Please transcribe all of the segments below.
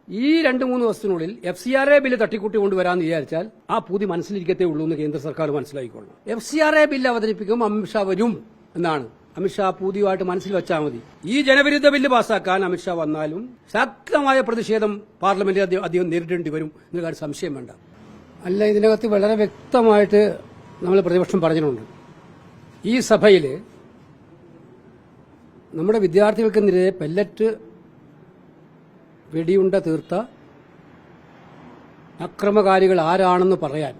ഈ 2-3 ദിവസത്തിനുള്ളിൽ FCRA bill തട്ടിക്കൂട്ടി കൊണ്ടുവരാമെന്ന് വിചാരിച്ചാൽ ആ പൂതി മനസ്സിലിരിക്കത്തേ ഉള്ളൂ എന്ന് കേന്ദ്ര സർക്കാർ മനസ്സിലാക്കിക്കൊള്ളണം. FCRA ബില്ല് അവതരിപ്പിക്കും, അമിത്ഷാ വരും എന്നാണ്. അമിത്ഷാ പൂതിയുമായിട്ട് മനസ്സിൽ വെച്ചാൽ മതി. ഈ ജനവിരുദ്ധ ബില്ല് പാസ്സാക്കാൻ അമിത്ഷാ വന്നാലും ശക്തമായ പ്രതിഷേധം പാർലമെന്റിൽ അദ്ദേഹം നേരിടേണ്ടി വരും എന്ന കാര്യം സംശയം വേണ്ട. അല്ല, ഇതിനകത്ത് വളരെ വ്യക്തമായിട്ട് നമ്മൾ പ്രതിപക്ഷം പറഞ്ഞിട്ടുണ്ട്. ഈ സഭയിൽ നമ്മുടെ വിദ്യാർത്ഥികൾക്കെതിരെ പെല്ലറ്റ് വെടിയുണ്ട തീർത്ത അക്രമകാരികൾ ആരാണെന്ന് പറയാൻ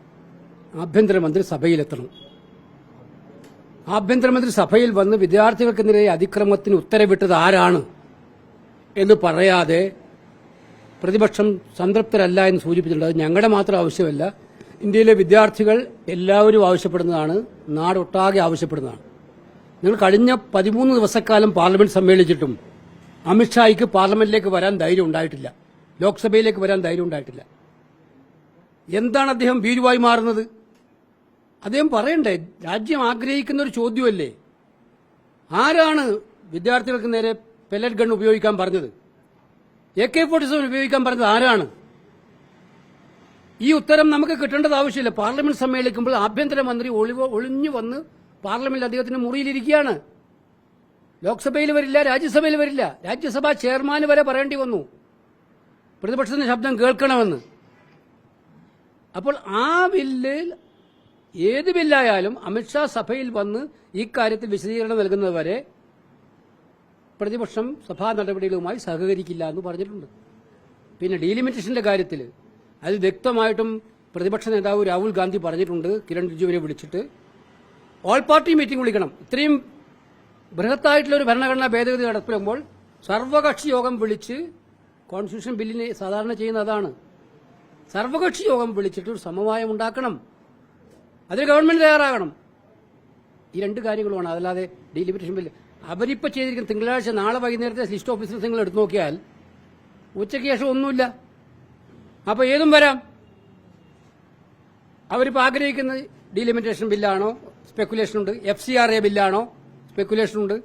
ആഭ്യന്തരമന്ത്രി സഭയിലെത്തണം. ആഭ്യന്തരമന്ത്രി സഭയിൽ വന്ന് വിദ്യാർത്ഥികൾക്കെതിരെ അതിക്രമത്തിന് ഉത്തരവിട്ടത് ആരാണ് എന്ന് പറയാതെ പ്രതിപക്ഷം സംതൃപ്തരല്ല എന്ന് സൂചിപ്പിച്ചിട്ടുണ്ട്. അത് ഞങ്ങളുടെ മാത്രം ആവശ്യമല്ല, ഇന്ത്യയിലെ വിദ്യാർത്ഥികൾ എല്ലാവരും ആവശ്യപ്പെടുന്നതാണ്, നാടൊട്ടാകെ ആവശ്യപ്പെടുന്നതാണ്. നിങ്ങൾ കഴിഞ്ഞ 13 ദിവസക്കാലം പാർലമെന്റ് സമ്മേളിച്ചിട്ടും അമിത്ഷായ്ക്ക് പാർലമെന്റിലേക്ക് വരാൻ ധൈര്യം ഉണ്ടായിട്ടില്ല, ലോക്സഭയിലേക്ക് വരാൻ ധൈര്യം ഉണ്ടായിട്ടില്ല. എന്താണ് അദ്ദേഹം ഭീരുവായി മാറുന്നത്? അദ്ദേഹം പറയണ്ടേ? രാജ്യം ആഗ്രഹിക്കുന്ന ഒരു ചോദ്യമല്ലേ. ആരാണ് വിദ്യാർത്ഥികൾക്ക് നേരെ പെല്ലറ്റ് ഗൺ ഉപയോഗിക്കാൻ പറഞ്ഞത്? AK-47 ഉപയോഗിക്കാൻ പറഞ്ഞത് ആരാണ്? ഈ ഉത്തരം നമുക്ക് കിട്ടേണ്ടത് ആവശ്യമില്ല. പാർലമെന്റ് സമ്മേളിക്കുമ്പോൾ ആഭ്യന്തരമന്ത്രി ഒളിഞ്ഞു വന്ന് പാർലമെന്റിൽ അദ്ദേഹത്തിന് മുറിയിലിരിക്കുകയാണ്. ലോക്സഭയിൽ വരില്ല, രാജ്യസഭയിൽ വരില്ല. രാജ്യസഭാ ചെയർമാന് വരെ പറയേണ്ടി വന്നു പ്രതിപക്ഷത്തിന്റെ ശബ്ദം കേൾക്കണമെന്ന്. അപ്പോൾ ആ ബില്ലിൽ, ഏത് ബില്ലായാലും അമിത്ഷാ സഭയിൽ വന്ന് ഇക്കാര്യത്തിൽ വിശദീകരണം നൽകുന്നതുവരെ പ്രതിപക്ഷം സഭാ നടപടികളുമായി സഹകരിക്കില്ല എന്ന് പറഞ്ഞിട്ടുണ്ട്. പിന്നെ ഡീലിമിറ്റേഷന്റെ കാര്യത്തിൽ അത് വ്യക്തമായിട്ടും പ്രതിപക്ഷ നേതാവ് രാഹുൽ ഗാന്ധി പറഞ്ഞിട്ടുണ്ട്. കിരൺ റിജിജുവിനെ വിളിച്ചിട്ട് ഓൾ പാർട്ടി മീറ്റിംഗ് വിളിക്കണം. ഇത്രയും ബൃഹത്തായിട്ടുള്ള ഒരു ഭരണഘടനാ ഭേദഗതി നടപ്പിടുമ്പോൾ സർവകക്ഷി യോഗം വിളിച്ച്, കോൺസ്റ്റിറ്റ്യൂഷൻ ബില്ലിന് സാധാരണ ചെയ്യുന്ന അതാണ്, സർവകക്ഷി യോഗം വിളിച്ചിട്ട് ഒരു സമവായം ഉണ്ടാക്കണം. അതിന് ഗവൺമെന്റ് തയ്യാറാകണം. ഈ 2 കാര്യങ്ങളുമാണ്. അതല്ലാതെ ഡീലിമിറ്റേഷൻ ബില്ല് അവരിപ്പോൾ ചെയ്തിരിക്കുന്ന തിങ്കളാഴ്ച, നാളെ വൈകുന്നേരത്തെ ലിസ്റ്റ് ഓഫ് ബിസിനസ് നിങ്ങൾ എടുത്തു നോക്കിയാൽ ഉച്ചയ്ക്ക് ശേഷം ഒന്നുമില്ല. അപ്പോൾ ഏതും വരാം. അവരിപ്പോൾ ആഗ്രഹിക്കുന്നത് ഡീലിമിറ്റേഷൻ ബില്ലാണോ, സ്പെക്കുലേഷൻ ഉണ്ട്. FCRA ബില്ലാണോ, സ്പെക്കുലേഷൻ ഉണ്ട്.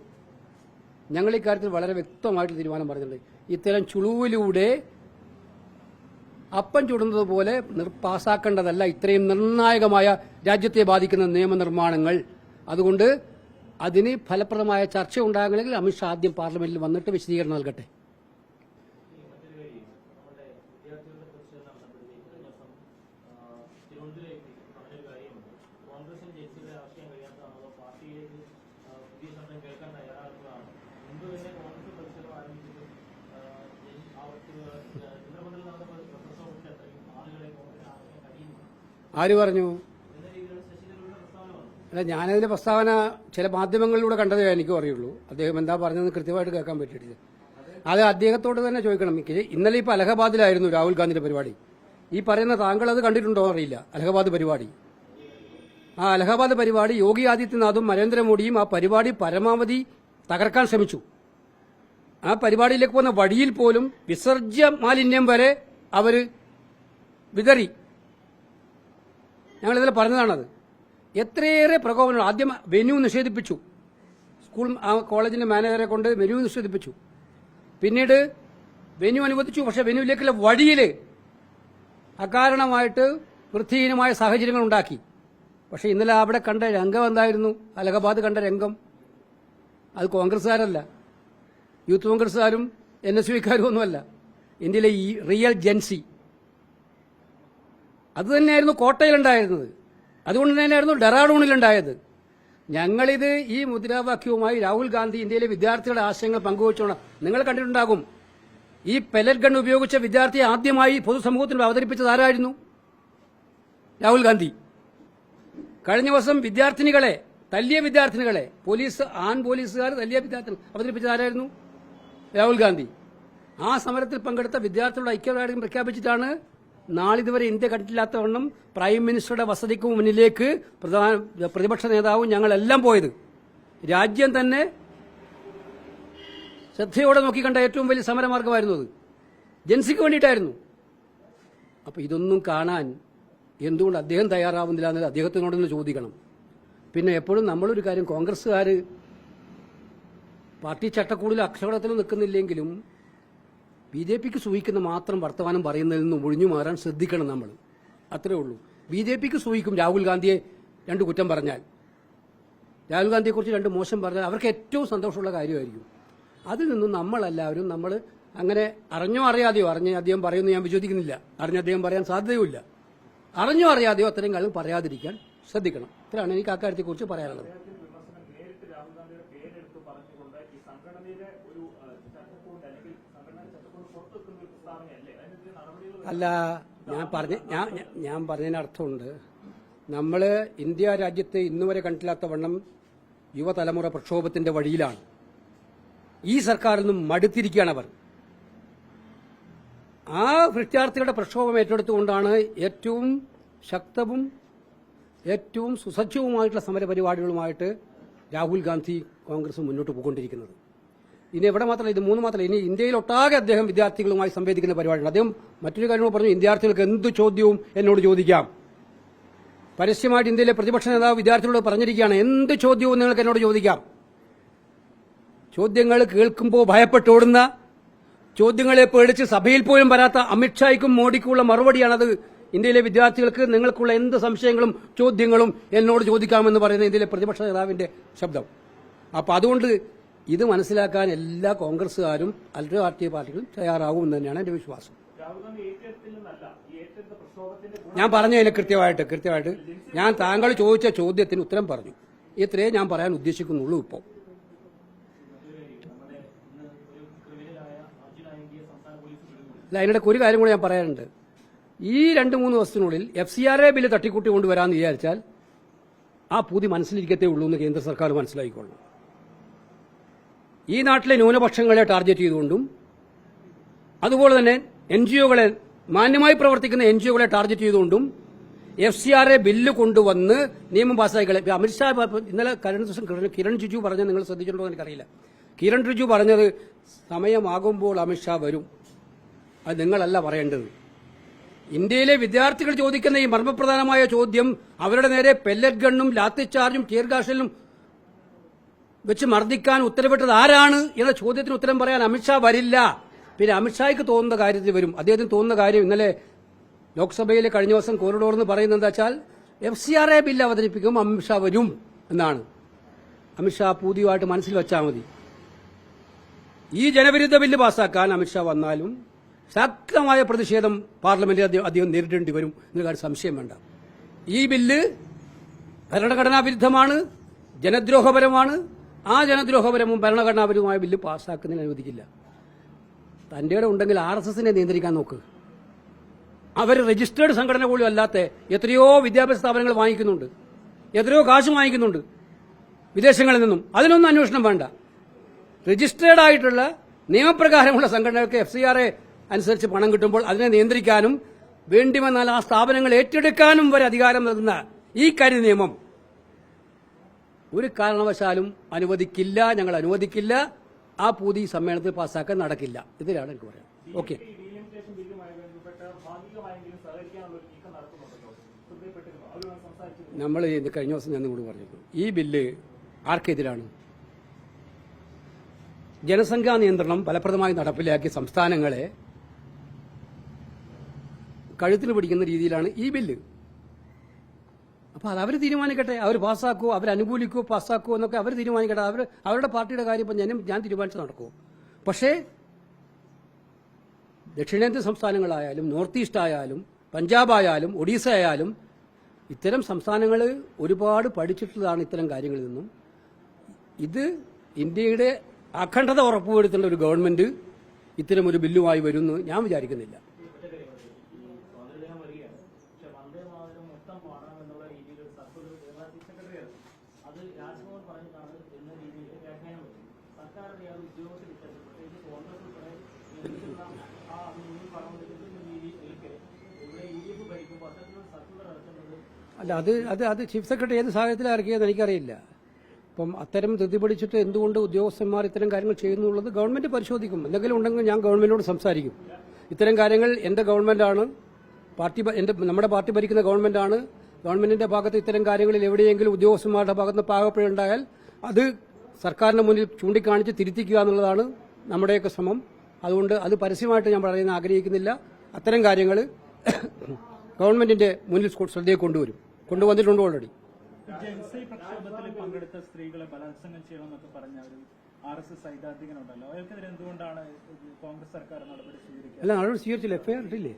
ഞങ്ങൾ ഇക്കാര്യത്തിൽ വളരെ വ്യക്തമായിട്ട് തീരുമാനം പറഞ്ഞിട്ടുണ്ട്. ഇത്തരം ചുളുവിലൂടെ അപ്പം ചുടുന്നത് പോലെ പാസാക്കേണ്ടതല്ല ഇത്രയും നിർണായകമായ രാജ്യത്തെ ബാധിക്കുന്ന നിയമനിർമ്മാണങ്ങൾ. അതുകൊണ്ട് അതിന് ഫലപ്രദമായ ചർച്ച ഉണ്ടാകണമെങ്കിൽ അമിത്ഷാ ആദ്യം പാർലമെന്റിൽ വന്നിട്ട് വിശദീകരണം നൽകട്ടെ. ആര് പറഞ്ഞു? അല്ല, ഞാനതിന്റെ പ്രസ്താവന ചില മാധ്യമങ്ങളിലൂടെ കണ്ടതേ എനിക്കും അറിയുള്ളൂ. അദ്ദേഹം എന്താ പറഞ്ഞതെന്ന് കൃത്യമായിട്ട് കേൾക്കാൻ പറ്റിയിട്ടില്ല. അത് അദ്ദേഹത്തോട് തന്നെ ചോദിക്കണം. ഇന്നലെ ഇപ്പോൾ അലഹബാദിലായിരുന്നു രാഹുൽ ഗാന്ധിയുടെ പരിപാടി. ഈ പറയുന്ന താങ്കൾ അത് കണ്ടിട്ടുണ്ടോ അറിയില്ല. അലഹബാദ് പരിപാടി, ആ അലഹബാദ് പരിപാടി യോഗി ആദിത്യനാഥും നരേന്ദ്രമോദിയും ആ പരിപാടി പരമാവധി തകർക്കാൻ ശ്രമിച്ചു. ആ പരിപാടിയിലേക്ക് പോകുന്ന വഴിയിൽ പോലും വിസർജ്യ മാലിന്യം വരെ അവർ വിതറി. ഞങ്ങളിതിൽ പറഞ്ഞതാണത്. എത്രയേറെ പ്രകോപനം. ആദ്യം വെന്യൂ നിഷേധിപ്പിച്ചു, സ്കൂൾ കോളേജിന്റെ മാനേജറെ കൊണ്ട് വെന്യൂ നിഷേധിപ്പിച്ചു. പിന്നീട് വെന്യൂ അനുവദിച്ചു, പക്ഷെ വെന്യൂവിലേക്കുള്ള വഴിയിൽ അകാരണമായിട്ട് വൃത്തിഹീനമായ സാഹചര്യങ്ങൾ ഉണ്ടാക്കി. പക്ഷെ ഇന്നലെ അവിടെ കണ്ട രംഗം എന്തായിരുന്നു? അലഹബാദ് കണ്ട രംഗം അത് കോൺഗ്രസ്സുകാരല്ല, യൂത്ത് കോൺഗ്രസ്സുകാരും NSUക്കാരും ഒന്നുമല്ല, ഇന്ത്യയിലെ ഈ റിയൽ ജൻസി. അതുതന്നെയായിരുന്നു കോട്ടയിലുണ്ടായിരുന്നത്. അതുകൊണ്ട് തന്നെയായിരുന്നു ഡെറാഡൂണിലുണ്ടായത്. ഞങ്ങളിത് ഈ മുദ്രാവാക്യവുമായി രാഹുൽ ഗാന്ധി ഇന്ത്യയിലെ വിദ്യാർത്ഥികളുടെ ആശയങ്ങൾ പങ്കുവച്ചുകൊണ്ട് നിങ്ങൾ കണ്ടിട്ടുണ്ടാകും. ഈ പെല്ലറ്റ് ഗൺ ഉപയോഗിച്ച വിദ്യാർത്ഥിയെ ആദ്യമായി പൊതുസമൂഹത്തിന് അവതരിപ്പിച്ചത് ആരായിരുന്നു? രാഹുൽ ഗാന്ധി. കഴിഞ്ഞ ദിവസം വിദ്യാർത്ഥിനികളെ, തല്ലിയ വിദ്യാർത്ഥിനികളെ, പോലീസുകാർ തല്ലിയ വിദ്യാർത്ഥികൾ അവതരിപ്പിച്ചത് ആരായിരുന്നു? രാഹുൽ ഗാന്ധി. ആ സമരത്തിൽ പങ്കെടുത്ത വിദ്യാർത്ഥികളുടെ ഐക്യദാർഢ്യം പ്രഖ്യാപിച്ചിട്ടാണ് നാളിതുവരെ ഇന്ത്യ കണ്ടിട്ടില്ലാത്തവണ്ണം പ്രൈം മിനിസ്റ്ററുടെ വസതിക്ക് മുന്നിലേക്ക് പ്രതിപക്ഷ നേതാവും ഞങ്ങളെല്ലാം പോയത്. രാജ്യം തന്നെ ശ്രദ്ധയോടെ നോക്കിക്കണ്ട ഏറ്റവും വലിയ സമരമാർഗമായിരുന്നു അത്. ജൻസിക്ക് വേണ്ടിയിട്ടായിരുന്നു. അപ്പോൾ ഇതൊന്നും കാണാൻ എന്തുകൊണ്ട് അദ്ദേഹം തയ്യാറാവുന്നില്ല എന്നത് അദ്ദേഹത്തിനോടൊന്ന് ചോദിക്കണം. പിന്നെ എപ്പോഴും നമ്മളൊരു കാര്യം, കോൺഗ്രസ്സുകാർ പാർട്ടി ചട്ടക്കൂടിൽ അക്ഷരത്തിൽ നിൽക്കുന്നില്ലെങ്കിലും BJPക്ക് സൂഹിക്കുന്ന മാത്രം വർത്തമാനം പറയുന്നതിൽ നിന്ന് ഒഴിഞ്ഞു മാറാൻ ശ്രദ്ധിക്കണം നമ്മൾ. അത്രേ ഉള്ളൂ. BJPക്ക് സൂഹിക്കും രാഹുൽ ഗാന്ധിയെ 2 കുറ്റം പറഞ്ഞാൽ, രാഹുൽ ഗാന്ധിയെക്കുറിച്ച് 2 മോശം പറഞ്ഞാൽ അവർക്ക് ഏറ്റവും സന്തോഷമുള്ള കാര്യമായിരിക്കും. അതിൽ നിന്നും നമ്മളെല്ലാവരും നമ്മൾ അങ്ങനെ അറിഞ്ഞോ അറിയാതെയോ, അറിഞ്ഞ് അദ്ദേഹം പറയുമെന്ന് ഞാൻ വിശ്വസിക്കുന്നില്ല, അറിഞ്ഞ അദ്ദേഹം പറയാൻ സാധ്യതയുമില്ല, അറിഞ്ഞോ അറിയാതെയോ അത്തരം കാര്യം പറയാതിരിക്കാൻ ശ്രദ്ധിക്കണം. ഇത്രയാണ് എനിക്ക് അക്കാര്യത്തെക്കുറിച്ച് പറയാനുള്ളത്. അല്ല, ഞാൻ പറഞ്ഞതിന് അർത്ഥമുണ്ട്. നമ്മൾ ഇന്ത്യ രാജ്യത്ത് ഇന്നുവരെ കണ്ടില്ലാത്ത വണ്ണം യുവതലമുറ പ്രക്ഷോഭത്തിന്റെ വഴിയിലാണ്. ഈ സർക്കാരിൽ നിന്നും മടുത്തിരിക്കുകയാണ് അവർ. ആ വിദ്യാർത്ഥികളുടെ പ്രക്ഷോഭം ഏറ്റെടുത്തുകൊണ്ടാണ് ഏറ്റവും ശക്തവും ഏറ്റവും സുസജ്ജവുമായിട്ടുള്ള സമരപരിപാടികളുമായിട്ട് രാഹുൽ ഗാന്ധി കോൺഗ്രസ് മുന്നോട്ട് പോയിക്കൊണ്ടിരിക്കുന്നത്. ഇനി എവിടെ മാത്രമല്ല, ഇത് 3 മാത്രമല്ല, ഇനി ഇന്ത്യയിലൊട്ടാകെ അദ്ദേഹം വിദ്യാർത്ഥികളുമായി സംവേദിക്കുന്ന പരിപാടിയാണ്. അദ്ദേഹം മറ്റൊരു കാര്യം പറഞ്ഞു, വിദ്യാർത്ഥികൾക്ക് എന്ത് ചോദ്യവും എന്നോട് ചോദിക്കാം. പരസ്യമായിട്ട് ഇന്ത്യയിലെ പ്രതിപക്ഷ നേതാവ് വിദ്യാർത്ഥികളോട് പറഞ്ഞിരിക്കുകയാണ്, എന്ത് ചോദ്യവും നിങ്ങൾക്ക് എന്നോട് ചോദിക്കാം. ചോദ്യങ്ങൾ കേൾക്കുമ്പോൾ ഭയപ്പെട്ടോടുന്ന, ചോദ്യങ്ങളെ പേടിച്ച് സഭയിൽ പോലും വരാത്ത അമിത്ഷായ്ക്കും മോഡിക്കുമുള്ള മറുപടിയാണത്. ഇന്ത്യയിലെ വിദ്യാർത്ഥികൾക്ക് നിങ്ങൾക്കുള്ള എന്ത് സംശയങ്ങളും ചോദ്യങ്ങളും എന്നോട് ചോദിക്കാമെന്ന് പറയുന്ന ഇന്ത്യയിലെ പ്രതിപക്ഷ നേതാവിന്റെ ശബ്ദം. അപ്പോൾ അതുകൊണ്ട് ഇത് മനസ്സിലാക്കാൻ എല്ലാ കോൺഗ്രസുകാരും അല്ല രാഷ്ട്രീയ പാർട്ടികളും തയ്യാറാകുമെന്ന് തന്നെയാണ് എന്റെ വിശ്വാസം. ഞാൻ പറഞ്ഞു അതിന് കൃത്യമായിട്ട് ഞാൻ താങ്കൾ ചോദിച്ച ചോദ്യത്തിന് ഉത്തരം പറഞ്ഞു. ഇത്രയേ ഞാൻ പറയാൻ ഉദ്ദേശിക്കുന്നുള്ളൂ. ഇപ്പോൾ അല്ല, അതിനിടയ്ക്ക് ഒരു കാര്യം കൂടി ഞാൻ പറയാനുണ്ട്. ഈ 2-3 ദിവസത്തിനുള്ളിൽ FCRA ബില്ല് തട്ടിക്കൂട്ടി കൊണ്ടുവരാമെന്ന് വിചാരിച്ചാൽ ആ പൂതി മനസ്സിലിരിക്കത്തേ ഉള്ളൂ എന്ന് കേന്ദ്ര സർക്കാർ മനസ്സിലാക്കിക്കൊള്ളു. ഈ നാട്ടിലെ ന്യൂനപക്ഷങ്ങളെ ടാർഗറ്റ് ചെയ്തുകൊണ്ടും അതുപോലെ തന്നെ NGOകളെ, മാന്യമായി പ്രവർത്തിക്കുന്ന NGOകളെ ടാർഗറ്റ് ചെയ്തുകൊണ്ടും FCRA ബില്ല് കൊണ്ടുവന്ന് നിയമം പാസ്സാക്കിക്കളെ. അമിത്ഷാ ഇന്നലെ കഴിഞ്ഞ ദിവസം കിരൺ റിജിജു പറഞ്ഞത് നിങ്ങൾ ശ്രദ്ധിച്ചിട്ടുണ്ടോ എന്ന് എനിക്കറിയില്ല. കിരൺ റിജിജു പറഞ്ഞത് സമയമാകുമ്പോൾ അമിത്ഷാ വരും, അത് നിങ്ങളല്ല പറയേണ്ടത്. ഇന്ത്യയിലെ വിദ്യാർത്ഥികൾ ചോദിക്കുന്ന ഈ മർമ്മപ്രധാനമായ ചോദ്യം, അവരുടെ നേരെ പെല്ലറ്റ് ഗണ്ണും ലാത്തി ചാർജും ടിയർ ഗ്യാസിലും വെച്ച് മർദ്ദിക്കാൻ ഉത്തരവിട്ടത് ആരാണ് എന്ന ചോദ്യത്തിന് ഉത്തരം പറയാൻ അമിത്ഷാ വരില്ല. പിന്നെ അമിത്ഷായ്ക്ക് തോന്നുന്ന കാര്യത്തിൽ വരും. അദ്ദേഹത്തിന് തോന്നുന്ന കാര്യം ഇന്നലെ ലോക്സഭയിലെ കഴിഞ്ഞ ദിവസം കോറിഡോർ എന്ന് പറയുന്നത് എന്താ വെച്ചാൽ FCRA ബില്ല് അവതരിപ്പിക്കും, അമിത്ഷാ വരും എന്നാണ്. അമിത്ഷാ പുതിയതായിട്ട് മനസ്സിൽ വെച്ചാൽ മതി. ഈ ജനവിരുദ്ധ ബില്ല് പാസ്സാക്കാൻ അമിത്ഷാ വന്നാലും ശക്തമായ പ്രതിഷേധം പാർലമെന്റിൽ അദ്ദേഹം നേരിടേണ്ടി വരും എന്ന കാര്യം സംശയം വേണ്ട. ഈ ബില്ല് ഭരണഘടനാ വിരുദ്ധമാണ്, ജനദ്രോഹപരമാണ്. ആ ജനദ്രോഹപരവും ഭരണഘടനാപരവുമായ ബില്ല് പാസ്സാക്കുന്നതിന് അനുവദിക്കില്ല. തന്റെ ഉണ്ടെങ്കിൽ RSSനെ നിയന്ത്രിക്കാൻ നോക്ക്. അവർ രജിസ്റ്റേർഡ് സംഘടന പോലും അല്ലാത്ത എത്രയോ വിദ്യാഭ്യാസ സ്ഥാപനങ്ങൾ വാങ്ങിക്കുന്നുണ്ട്, എത്രയോ കാശ് വാങ്ങിക്കുന്നുണ്ട് വിദേശങ്ങളിൽ നിന്നും. അതിനൊന്നും അന്വേഷണം വേണ്ട. രജിസ്റ്റേർഡ് ആയിട്ടുള്ള നിയമപ്രകാരമുള്ള സംഘടനകൾക്ക് FCRA അനുസരിച്ച് പണം കിട്ടുമ്പോൾ അതിനെ നിയന്ത്രിക്കാനും വേണ്ടി വന്നാൽ ആ സ്ഥാപനങ്ങൾ ഏറ്റെടുക്കാനും വരെ അധികാരം നൽകുന്ന ഈ കരി നിയമം ഒരു കാരണവശാലും അനുവദിക്കില്ല. ഞങ്ങൾ അനുവദിക്കില്ല. ആ പൂതി സമ്മേളനത്തിൽ പാസ്സാക്കാൻ നടക്കില്ല. ഇതിലാണ് എനിക്ക് പറയാം. ഓക്കെ, നമ്മൾ കഴിഞ്ഞ ദിവസം ഞാൻ നിങ്ങളോട് പറഞ്ഞു, ഈ ബില്ല് ആർക്കെതിരാണ്? ജനസംഖ്യാ നിയന്ത്രണം ഫലപ്രദമായി നടപ്പിലാക്കിയ സംസ്ഥാനങ്ങളെ കഴുത്തിൽ പിടിക്കുന്ന രീതിയിലാണ് ഈ ബില്ല്. അപ്പോൾ അത് അവർ തീരുമാനിക്കട്ടെ. അവർ പാസ്സാക്കുമോ, അവരനുകൂലിക്കുമോ പാസ്സാക്കുമോ എന്നൊക്കെ അവർ തീരുമാനിക്കട്ടെ. അവരുടെ പാർട്ടിയുടെ കാര്യം ഇപ്പം ഞാൻ തീരുമാനിച്ച് നടക്കുമോ? പക്ഷേ ദക്ഷിണേന്ത്യൻ സംസ്ഥാനങ്ങളായാലും നോർത്ത് ഈസ്റ്റ് ആയാലും പഞ്ചാബ് ആയാലും ഒഡീസ ആയാലും ഇത്തരം സംസ്ഥാനങ്ങൾ ഒരുപാട് പഠിച്ചിട്ടുള്ളതാണ് ഇത്തരം കാര്യങ്ങളിൽ നിന്നും. ഇത് ഇന്ത്യയുടെ അഖണ്ഡത ഉറപ്പുവരുത്തേണ്ട ഒരു ഗവൺമെന്റ് ഇത്തരം ഒരു ബില്ലുമായി വരുമെന്ന് ഞാൻ വിചാരിക്കുന്നില്ല. അല്ല, അത് ചീഫ് സെക്രട്ടറി ഏത് സാഹചര്യത്തിൽ ഇറക്കിയതെന്ന് എനിക്കറിയില്ല. അപ്പം അത്തരം ധൃതി പിടിച്ചിട്ട് എന്തുകൊണ്ട് ഉദ്യോഗസ്ഥന്മാർ ഇത്തരം കാര്യങ്ങൾ ചെയ്യുന്നുള്ളത് ഗവൺമെന്റ് പരിശോധിക്കും. എന്തെങ്കിലും ഉണ്ടെങ്കിൽ ഞാൻ ഗവൺമെന്റിനോട് സംസാരിക്കും. ഇത്തരം കാര്യങ്ങൾ എന്റെ ഗവൺമെന്റാണ്, നമ്മുടെ പാർട്ടി ഭരിക്കുന്ന ഗവൺമെന്റാണ്. ഗവൺമെന്റിന്റെ ഭാഗത്ത് ഇത്തരം കാര്യങ്ങളിൽ എവിടെയെങ്കിലും ഉദ്യോഗസ്ഥന്മാരുടെ ഭാഗത്ത് പാകപ്പിഴയുണ്ടായാൽ അത് സർക്കാരിന് മുന്നിൽ ചൂണ്ടിക്കാണിച്ച് തിരുത്തിക്കുക എന്നുള്ളതാണ് നമ്മുടെയൊക്കെ ശ്രമം. അതുകൊണ്ട് അത് പരസ്യമായിട്ട് ഞാൻ പറയുന്ന ആഗ്രഹിക്കുന്നില്ല. അത്തരം കാര്യങ്ങൾ ഗവൺമെന്റിന്റെ മുന്നിൽ ശ്രദ്ധയെ കൊണ്ടുവന്നിട്ടുണ്ട് ഓൾറെഡി. പ്രക്ഷോഭത്തിൽ പങ്കെടുത്ത സ്ത്രീകളെ ബലാത്സംഗം ചെയ്യണമെന്നൊക്കെ പറഞ്ഞ ഒരു RSS സൈദ്ധാന്തികനുണ്ടല്ലോ, അയാൾക്കെതിരെ എന്തുകൊണ്ടാണ് കോൺഗ്രസ് സർക്കാർ നടപടി സ്വീകരിക്കുക? അല്ല, നടപടി സ്വീകരിച്ചില്ല. എഫ്ഐആർ ഇട്ടില്ലേ?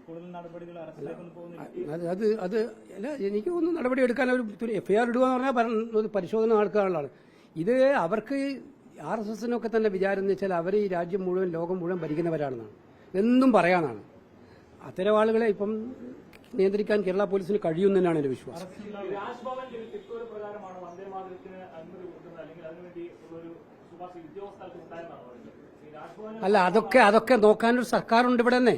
കൂടുതൽ നടപടികൾ അറസ്റ്റിലേക്കൊന്നും പോകുന്നില്ല. അത് അല്ല, എനിക്ക് ഒന്ന് നടപടി എടുക്കാൻ ഒരു എഫ്ഐആർ ഇടുക എന്ന് പറഞ്ഞാൽ പരിശോധന നടക്കാനുള്ളതാണ്. ഇത് അവർക്ക് RSSനൊക്കെ തന്നെ വിചാരം എന്ന് വെച്ചാൽ അവർ ഈ രാജ്യം മുഴുവൻ ലോകം മുഴുവൻ ഭരിക്കുന്നവരാണെന്നാണ്, എന്നും പറയാനാണ്. അത്തരം ആളുകളെ ഇപ്പം നിയന്ത്രിക്കാൻ കേരള പോലീസിന് കഴിയുമെന്ന് തന്നെയാണ് എന്റെ വിശ്വാസം. അല്ല, അതൊക്കെ നോക്കാനൊരു സർക്കാരുണ്ട് ഇവിടെ തന്നെ.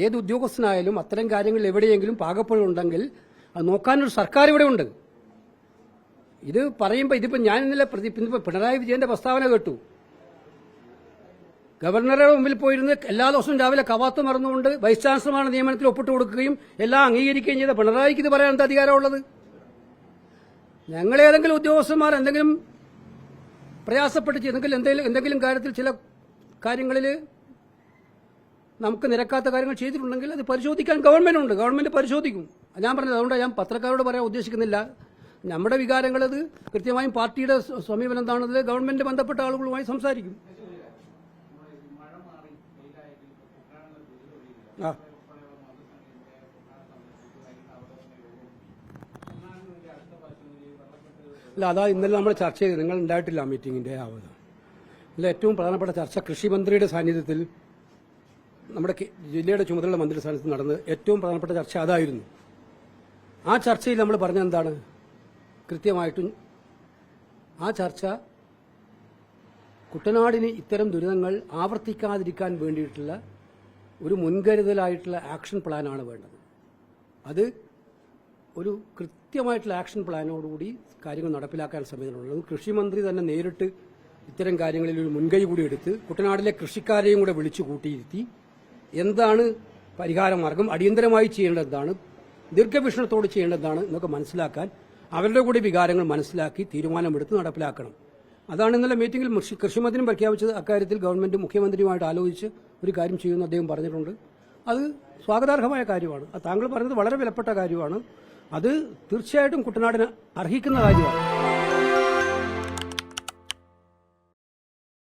ഏത് ഉദ്യോഗസ്ഥനായാലും അത്തരം കാര്യങ്ങൾ എവിടെയെങ്കിലും പാകപ്പഴുണ്ടെങ്കിൽ അത് നോക്കാനൊരു സർക്കാർ ഇവിടെ ഉണ്ട്. ഇത് പറയുമ്പോൾ ഇതിപ്പോ ഞാൻ ഇന്നലെ പിണറായി വിജയന്റെ പ്രസ്താവന കേട്ടു. ഗവർണറുടെ മുമ്പിൽ പോയിരുന്ന് എല്ലാ ദിവസവും രാവിലെ കവാത്ത് മറന്നുകൊണ്ട് വൈസ് ചാൻസലർമാരുടെ നിയമനത്തിൽ ഒപ്പിട്ട് കൊടുക്കുകയും എല്ലാം അംഗീകരിക്കുകയും ചെയ്ത പിണറായിക്ക് ഇത് പറയാൻ എന്താ അധികാരമുള്ളത്? ഞങ്ങളേതെങ്കിലും ഉദ്യോഗസ്ഥന്മാർ എന്തെങ്കിലും പ്രയാസപ്പെട്ട് എന്തെങ്കിലും കാര്യത്തിൽ ചില കാര്യങ്ങളിൽ നമുക്ക് നിരക്കാത്ത കാര്യങ്ങൾ ചെയ്തിട്ടുണ്ടെങ്കിൽ അത് പരിശോധിക്കാൻ ഗവൺമെന്റ് പരിശോധിക്കും. ഞാൻ പറഞ്ഞത് അതുകൊണ്ട് ഞാൻ പത്രക്കാരോട് പറയാൻ ഉദ്ദേശിക്കുന്നില്ല. നമ്മുടെ വികാരങ്ങൾ അത് കൃത്യമായും പാർട്ടിയുടെ സമീപനം എന്താണെന്നത് ഗവൺമെന്റ് ബന്ധപ്പെട്ട ആളുകളുമായി സംസാരിക്കും. അല്ല, അതാ ഇന്നലെ നമ്മൾ ചർച്ച ചെയ്ത്, നിങ്ങൾ ഉണ്ടായിട്ടില്ല മീറ്റിംഗിന്റെ ആവത്. ഇതിൽ ഏറ്റവും പ്രധാനപ്പെട്ട ചർച്ച കൃഷിമന്ത്രിയുടെ സാന്നിധ്യത്തിൽ നമ്മുടെ ജില്ലയുടെ ചുമതലയുള്ള മന്ത്രിയുടെ സാന്നിധ്യത്തിൽ നടന്ന് ഏറ്റവും പ്രധാനപ്പെട്ട ചർച്ച അതായിരുന്നു. ആ ചർച്ചയിൽ നമ്മൾ പറഞ്ഞത് എന്താണ്? കൃത്യമായിട്ടും ആ ചർച്ച കുട്ടനാടിന് ഇത്തരം ദുരിതങ്ങൾ ആവർത്തിക്കാതിരിക്കാൻ വേണ്ടിയിട്ടുള്ള ഒരു മുൻകരുതലായിട്ടുള്ള ആക്ഷൻ പ്ലാനാണ് വേണ്ടത്. അത് ഒരു കൃത്യമായിട്ടുള്ള ആക്ഷൻ പ്ലാനോടുകൂടി കാര്യങ്ങൾ നടപ്പിലാക്കാൻ സമയത്തുള്ളത്. കൃഷിമന്ത്രി തന്നെ നേരിട്ട് ഇത്തരം കാര്യങ്ങളിൽ ഒരു മുൻകൈ കൂടി എടുത്ത് കുട്ടനാട്ടിലെ കൃഷിക്കാരെയും കൂടെ വിളിച്ചു കൂട്ടിയിരുത്തി എന്താണ് പരിഹാരമാർഗം, അടിയന്തരമായി ചെയ്യേണ്ടതാണ്, ദീർഘവീക്ഷണത്തോട് ചെയ്യേണ്ടതാണ് എന്നൊക്കെ മനസ്സിലാക്കാൻ അവരുടെ കൂടി വികാരങ്ങൾ മനസ്സിലാക്കി തീരുമാനമെടുത്ത് നടപ്പിലാക്കണം. അതാണ് ഇന്നലെ മീറ്റിംഗിൽ കൃഷിമന്ത്രിയും പ്രഖ്യാപിച്ചത്. അക്കാര്യത്തിൽ ഗവൺമെന്റ് മുഖ്യമന്ത്രിയുമായിട്ട് ആലോചിച്ച് ഒരു കാര്യം ചെയ്യുമെന്ന് അദ്ദേഹം പറഞ്ഞിട്ടുണ്ട്. അത് സ്വാഗതാർഹമായ കാര്യമാണ്. താങ്കൾ പറഞ്ഞത് വളരെ വിലപ്പെട്ട കാര്യമാണ്. അത് തീർച്ചയായിട്ടും കുട്ടനാടിന് അർഹിക്കുന്ന കാര്യമാണ്.